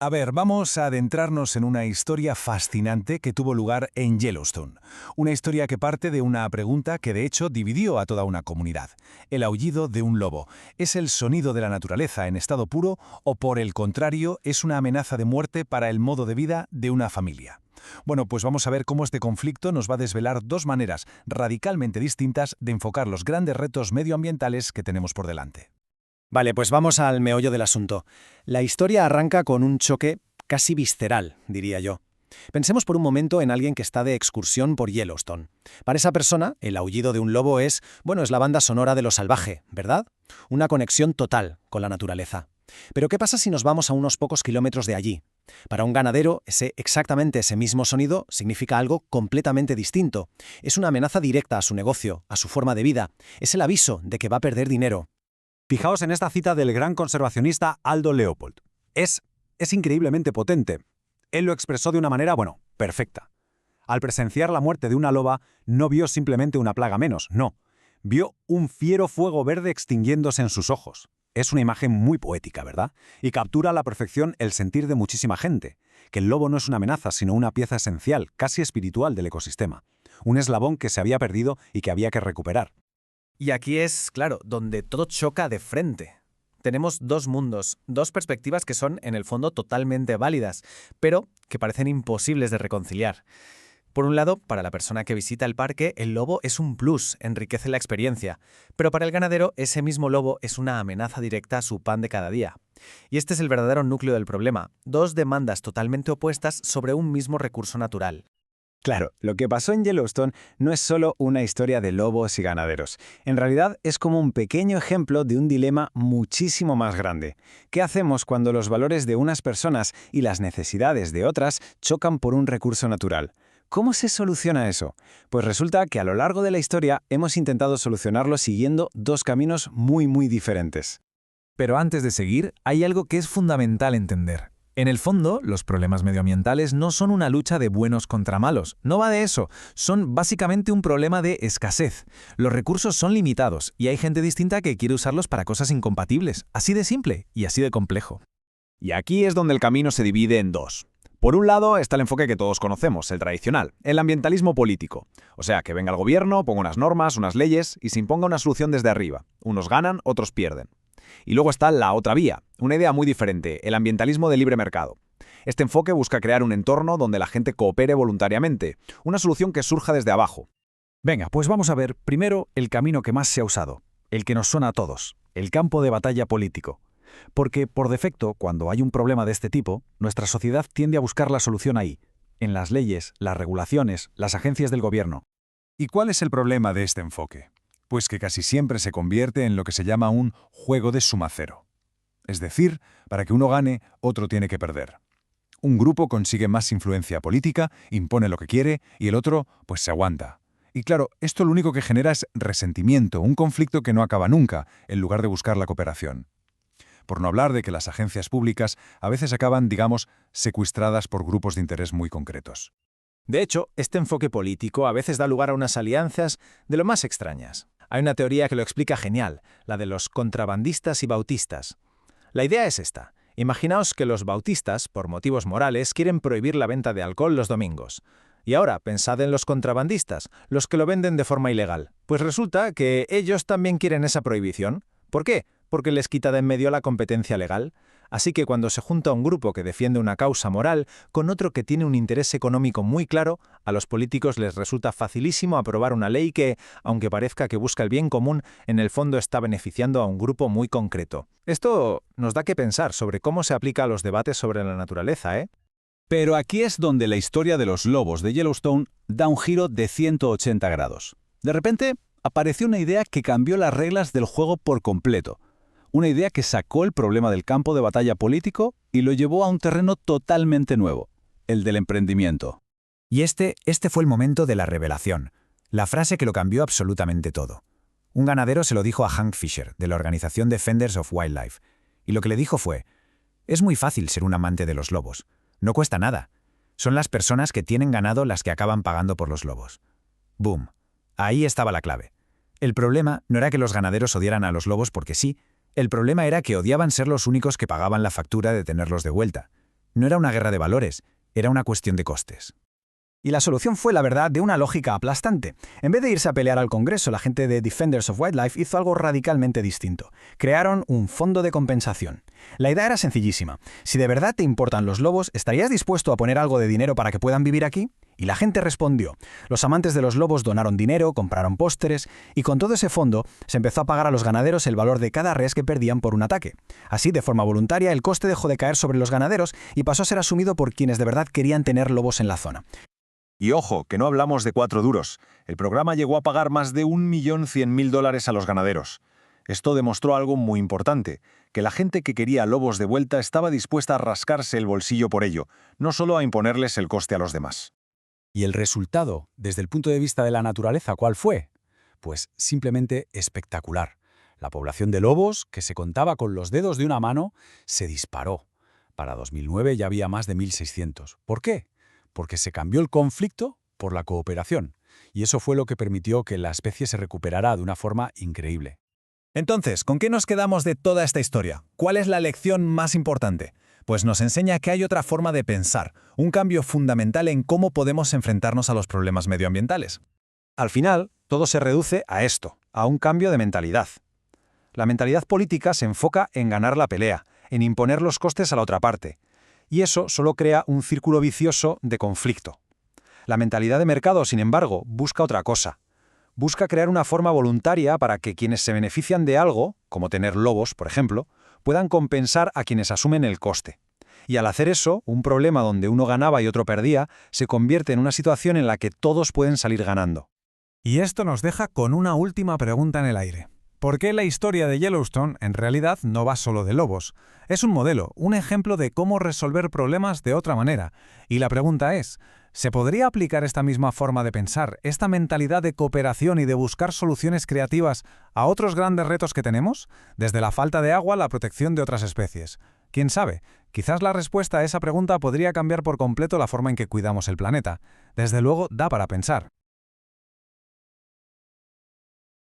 A ver, vamos a adentrarnos en una historia fascinante que tuvo lugar en Yellowstone. Una historia que parte de una pregunta que de hecho dividió a toda una comunidad. ¿El aullido de un lobo es el sonido de la naturaleza en estado puro o por el contrario es una amenaza de muerte para el modo de vida de una familia? Bueno, pues vamos a ver cómo este conflicto nos va a desvelar dos maneras radicalmente distintas de enfocar los grandes retos medioambientales que tenemos por delante. Vale, pues vamos al meollo del asunto. La historia arranca con un choque casi visceral, diría yo. Pensemos por un momento en alguien que está de excursión por Yellowstone. Para esa persona, el aullido de un lobo es la banda sonora de lo salvaje, ¿verdad? Una conexión total con la naturaleza. Pero ¿qué pasa si nos vamos a unos pocos kilómetros de allí? Para un ganadero, exactamente ese mismo sonido significa algo completamente distinto. Es una amenaza directa a su negocio, a su forma de vida. Es el aviso de que va a perder dinero. Fijaos en esta cita del gran conservacionista Aldo Leopold. Es increíblemente potente. Él lo expresó de una manera, perfecta. Al presenciar la muerte de una loba, no vio simplemente una plaga menos, no. Vio un fiero fuego verde extinguiéndose en sus ojos. Es una imagen muy poética, ¿verdad? Y captura a la perfección el sentir de muchísima gente, que el lobo no es una amenaza, sino una pieza esencial, casi espiritual del ecosistema. Un eslabón que se había perdido y que había que recuperar. Y aquí es, claro, donde todo choca de frente. Tenemos dos mundos, dos perspectivas que son, en el fondo, totalmente válidas, pero que parecen imposibles de reconciliar. Por un lado, para la persona que visita el parque, el lobo es un plus, enriquece la experiencia, pero para el ganadero, ese mismo lobo es una amenaza directa a su pan de cada día. Y este es el verdadero núcleo del problema, dos demandas totalmente opuestas sobre un mismo recurso natural. Claro, lo que pasó en Yellowstone no es solo una historia de lobos y ganaderos. En realidad es como un pequeño ejemplo de un dilema muchísimo más grande. ¿Qué hacemos cuando los valores de unas personas y las necesidades de otras chocan por un recurso natural? ¿Cómo se soluciona eso? Pues resulta que a lo largo de la historia hemos intentado solucionarlo siguiendo dos caminos muy diferentes. Pero antes de seguir, hay algo que es fundamental entender. En el fondo, los problemas medioambientales no son una lucha de buenos contra malos. No va de eso. Son básicamente un problema de escasez. Los recursos son limitados y hay gente distinta que quiere usarlos para cosas incompatibles. Así de simple y así de complejo. Y aquí es donde el camino se divide en dos. Por un lado está el enfoque que todos conocemos, el tradicional, el ambientalismo político. O sea, que venga el gobierno, ponga unas normas, unas leyes y se imponga una solución desde arriba. Unos ganan, otros pierden. Y luego está la otra vía, una idea muy diferente, el ambientalismo de libre mercado. Este enfoque busca crear un entorno donde la gente coopere voluntariamente, una solución que surja desde abajo. Venga, pues vamos a ver primero el camino que más se ha usado, el que nos suena a todos, el campo de batalla político. Porque, por defecto, cuando hay un problema de este tipo, nuestra sociedad tiende a buscar la solución ahí, en las leyes, las regulaciones, las agencias del gobierno. ¿Y cuál es el problema de este enfoque? Pues que casi siempre se convierte en lo que se llama un juego de suma cero. Es decir, para que uno gane, otro tiene que perder. Un grupo consigue más influencia política, impone lo que quiere, y el otro, pues se aguanta. Y claro, esto lo único que genera es resentimiento, un conflicto que no acaba nunca, en lugar de buscar la cooperación. Por no hablar de que las agencias públicas a veces acaban, digamos, secuestradas por grupos de interés muy concretos. De hecho, este enfoque político a veces da lugar a unas alianzas de lo más extrañas. Hay una teoría que lo explica genial, la de los contrabandistas y bautistas. La idea es esta. Imaginaos que los bautistas, por motivos morales, quieren prohibir la venta de alcohol los domingos. Y ahora, pensad en los contrabandistas, los que lo venden de forma ilegal. Pues resulta que ellos también quieren esa prohibición. ¿Por qué? Porque les quita de en medio la competencia legal. Así que cuando se junta un grupo que defiende una causa moral con otro que tiene un interés económico muy claro, a los políticos les resulta facilísimo aprobar una ley que, aunque parezca que busca el bien común, en el fondo está beneficiando a un grupo muy concreto. Esto nos da que pensar sobre cómo se aplica a los debates sobre la naturaleza, ¿eh? Pero aquí es donde la historia de los lobos de Yellowstone da un giro de 180 grados. De repente, apareció una idea que cambió las reglas del juego por completo. Una idea que sacó el problema del campo de batalla político y lo llevó a un terreno totalmente nuevo, el del emprendimiento. Y este fue el momento de la revelación, la frase que lo cambió absolutamente todo. Un ganadero se lo dijo a Hank Fisher, de la organización Defenders of Wildlife, y lo que le dijo fue: «Es muy fácil ser un amante de los lobos. No cuesta nada. Son las personas que tienen ganado las que acaban pagando por los lobos». ¡Boom! Ahí estaba la clave. El problema no era que los ganaderos odiaran a los lobos porque sí. El problema era que odiaban ser los únicos que pagaban la factura de tenerlos de vuelta. No era una guerra de valores, era una cuestión de costes. Y la solución fue, la verdad, de una lógica aplastante. En vez de irse a pelear al Congreso, la gente de Defenders of Wildlife hizo algo radicalmente distinto. Crearon un fondo de compensación. La idea era sencillísima. Si de verdad te importan los lobos, ¿estarías dispuesto a poner algo de dinero para que puedan vivir aquí? Y la gente respondió. Los amantes de los lobos donaron dinero, compraron pósteres, y con todo ese fondo se empezó a pagar a los ganaderos el valor de cada res que perdían por un ataque. Así, de forma voluntaria, el coste dejó de caer sobre los ganaderos y pasó a ser asumido por quienes de verdad querían tener lobos en la zona. Y ojo, que no hablamos de 4 duros. El programa llegó a pagar más de $1.100.000 a los ganaderos. Esto demostró algo muy importante, que la gente que quería lobos de vuelta estaba dispuesta a rascarse el bolsillo por ello, no solo a imponerles el coste a los demás. ¿Y el resultado, desde el punto de vista de la naturaleza, cuál fue? Pues simplemente espectacular. La población de lobos, que se contaba con los dedos de una mano, se disparó. Para 2009 ya había más de 1.600. ¿Por qué? Porque se cambió el conflicto por la cooperación, y eso fue lo que permitió que la especie se recuperara de una forma increíble. Entonces, ¿con qué nos quedamos de toda esta historia? ¿Cuál es la lección más importante? Pues nos enseña que hay otra forma de pensar, un cambio fundamental en cómo podemos enfrentarnos a los problemas medioambientales. Al final, todo se reduce a esto, a un cambio de mentalidad. La mentalidad política se enfoca en ganar la pelea, en imponer los costes a la otra parte, y eso solo crea un círculo vicioso de conflicto. La mentalidad de mercado, sin embargo, busca otra cosa. Busca crear una forma voluntaria para que quienes se benefician de algo, como tener lobos, por ejemplo, puedan compensar a quienes asumen el coste. Y al hacer eso, un problema donde uno ganaba y otro perdía, se convierte en una situación en la que todos pueden salir ganando. Y esto nos deja con una última pregunta en el aire. ¿Por qué la historia de Yellowstone en realidad no va solo de lobos? Es un modelo, un ejemplo de cómo resolver problemas de otra manera. Y la pregunta es, ¿se podría aplicar esta misma forma de pensar, esta mentalidad de cooperación y de buscar soluciones creativas a otros grandes retos que tenemos? Desde la falta de agua a la protección de otras especies. ¿Quién sabe? Quizás la respuesta a esa pregunta podría cambiar por completo la forma en que cuidamos el planeta. Desde luego, da para pensar.